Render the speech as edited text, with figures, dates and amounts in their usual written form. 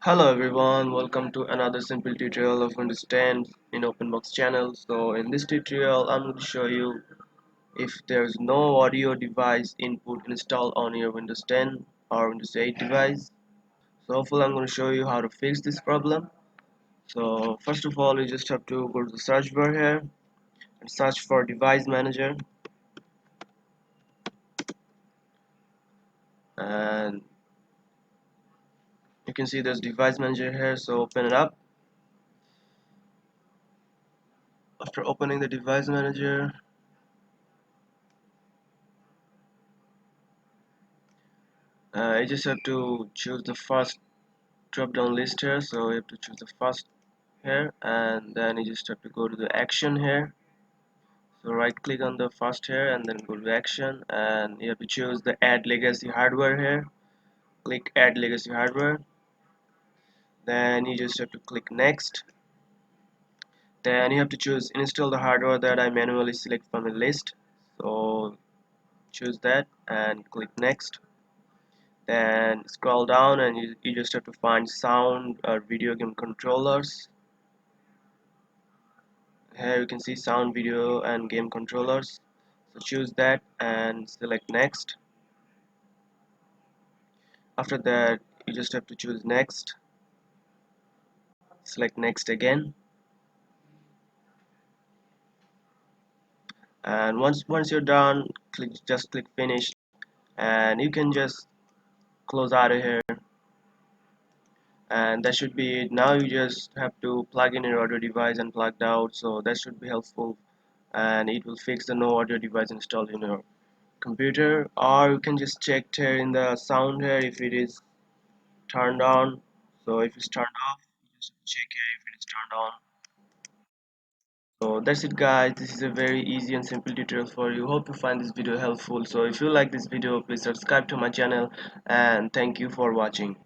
Hello everyone, welcome to another simple tutorial of Understand in OpenBox channel. So in this tutorial I'm going to show you if there's no audio device input installed on your Windows 10 or Windows 8 device. So hopefully I'm going to show you how to fix this problem. So first of all you just have to go to the search bar here and search for device manager, and you can see there's device manager here, so open it up. After opening the device manager, you just have to choose the first drop down list here, so you have to choose the first here, and then you just have to go to the action here. So right click on the first here and then go to action, and you have to choose the add legacy hardware here. Click add legacy hardware, then you just have to click next. Then you have to choose install the hardware that I manually select from the list, so choose that and click next. Then scroll down and you just have to find sound or video game controllers. Here you can see sound, video and game controllers, so choose that and select next. After that you just have to choose next, select next again, and once you're done, just click finish, and you can just close out of here, and that should be it. Now you just have to plug in your audio device and plugged out, so that should be helpful, and it will fix the no audio device installed in your computer. Or you can just check here in the sound here if it is turned on. So if it's turned off, you just check here if it is turned on. So that's it guys, this is a very easy and simple tutorial for you. Hope you find this video helpful. So if you like this video, please subscribe to my channel, and thank you for watching.